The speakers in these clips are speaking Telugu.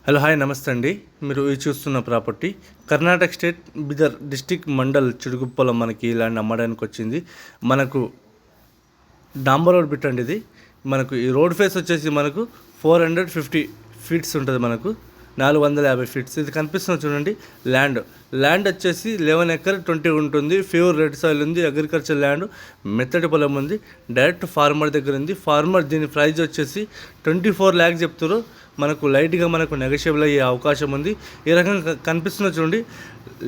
హలో హాయ్ నమస్తే అండి. మీరు ఇది చూస్తున్న property Karnataka state Bidar district mandal చిడుగుప్పలం మనకి ల్యాండ్ అమ్మడానికి వచ్చింది. మనకు డాంబర్ రోడ్ బిట్ అండి. ఇది మనకు ఈ రోడ్ ఫేస్ వచ్చేసి మనకు 450 ఫీట్స్ ఉంటుంది. మనకు 450 ఫీట్స్ ఇది కనిపిస్తుంది చూడండి. ల్యాండ్ వచ్చేసి 11 ఎకర్ 20 ఉంటుంది. ప్యూర్ రెడ్ సాయిల్ ఉంది. అగ్రికల్చర్ ల్యాండ్, మెత్తటి పొలం ఉంది. డైరెక్ట్ ఫార్మర్ దగ్గర ఉంది. ఫార్మర్ దీని ప్రైస్ వచ్చేసి 24 lakhs చెప్తారు. మనకు లైట్గా మనకు నెగోషియబుల్ అయ్యే అవకాశం ఉంది. ఈ రకంగా కనిపిస్తున్న చూడండి.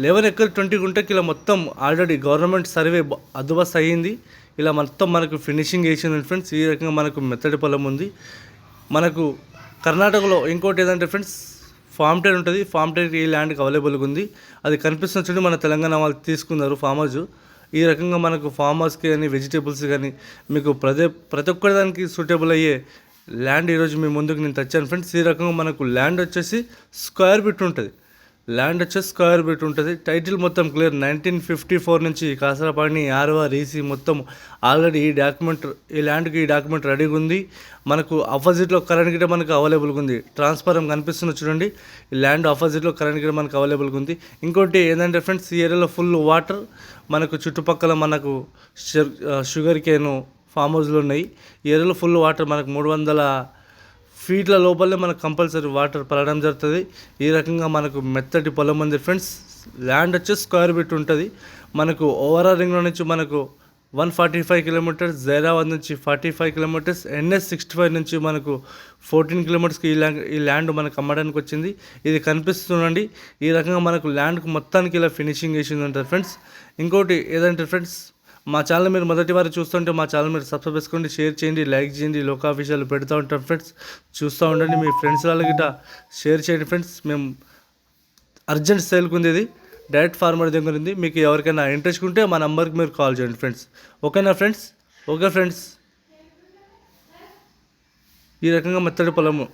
11 ఎకర్ 20 గుంటకి ఇలా మొత్తం ఆల్రెడీ గవర్నమెంట్ సర్వే అదుబస్ అయ్యింది. ఇలా మొత్తం మనకు ఫినిషింగ్ వేసింది ఫ్రెండ్స్. ఈ రకంగా మనకు మెత్తటి పొలం ఉంది. మనకు కర్ణాటకలో ఇంకోటి ఏదంటే ఫ్రెండ్స్ ఫామ్ టైర్ ఉంటుంది. ఫామ్ టైర్ ఈ ల్యాండ్కి అవైలబుల్గా ఉంది. అది కనిపిస్తున్న చూడండి. మన తెలంగాణ వాళ్ళు తీసుకున్నారు ఫార్మర్స్. ఈ రకంగా మనకు ఫార్మర్స్కి కానీ వెజిటేబుల్స్ కానీ మీకు ప్రతి ఒక్కరి దానికి సూటబుల్ అయ్యే ల్యాండ్ ఈరోజు మీ ముందుకు నేను తెచ్చాను ఫ్రెండ్స్. ఈ రకంగా మనకు ల్యాండ్ వచ్చేసి స్క్వేర్ బిట్ ఉంటుంది. టైటిల్ మొత్తం క్లియర్. 1954 నుంచి కాసరపాడిని ఆర్ఆర్ ఈసీ మొత్తం ఆల్రెడీ ఈ ల్యాండ్కి రెడీగా ఉంది. మనకు ఆపోజిట్లో కరెంట్ గిట మనకు అవైలబుల్గా ఉంది. ట్రాన్స్ఫారం కనిపిస్తున్న చూడండి. ఈ ల్యాండ్ ఆపోజిట్లో కరెంట్ గిట మనకు అవైలబుల్గా ఉంది. ఇంకోటి ఏంటంటే ఫ్రెండ్స్, ఈ ఏరియాలో ఫుల్ వాటర్. మనకు చుట్టుపక్కల మనకు షుగర్ కేను ఫామ్ హౌస్లు ఉన్నాయి. ఈ ఏరియాలో ఫుల్ వాటర్. మనకు 300 ఫీట్ల లోపలే మనకు కంపల్సరీ వాటర్ పడడం జరుగుతుంది. ఈ రకంగా మనకు మెత్తటి పొలం ఉంది ఫ్రెండ్స్. ల్యాండ్ వచ్చేసి స్క్వేర్ బిట్ ఉంటుంది. మనకు ఓవరాల్ రింగ్లో నుంచి మనకు 145 కిలోమీటర్స్, జైరాబాద్ నుంచి 45 కిలోమీటర్స్, NS65 నుంచి మనకు 14 కిలోమీటర్స్కి ఈ ల్యాండ్ మనకు అమ్మడానికి వచ్చింది. ఇది కనిపిస్తుందండి. ఈ రకంగా మనకు ల్యాండ్కి మొత్తానికి ఇలా ఫినిషింగ్ వేసింది ఉంటుంది ఫ్రెండ్స్. ఇంకోటి ఏదంటే ఫ్రెండ్స్, మా ఛానల్ మీరు మొదటి వారు చూస్తుంటే మా ఛానల్ మీరు సబ్స్క్రైబ్ చేసుకోండి, షేర్ చేయండి, లైక్ చేయండి. లోకా విషయాలు పెడతా ఉంటాం ఫ్రెండ్స్. చూస్తూ ఉండండి. మీ ఫ్రెండ్స్ వాళ్ళకి షేర్ చేయండి ఫ్రెండ్స్. మేము అర్జెంట్ సేల్కి ఉంది. ఇది డైరెక్ట్ ఫార్మర్ దగ్గర ఉంది. మీకు ఎవరికైనా ఇంట్రెస్ట్ ఉంటే మా నెంబర్కి మీరు కాల్ చేయండి ఫ్రెండ్స్. ఓకేనా ఫ్రెండ్స్? Okay friends. ఈ రకంగా మెత్తడి పొలము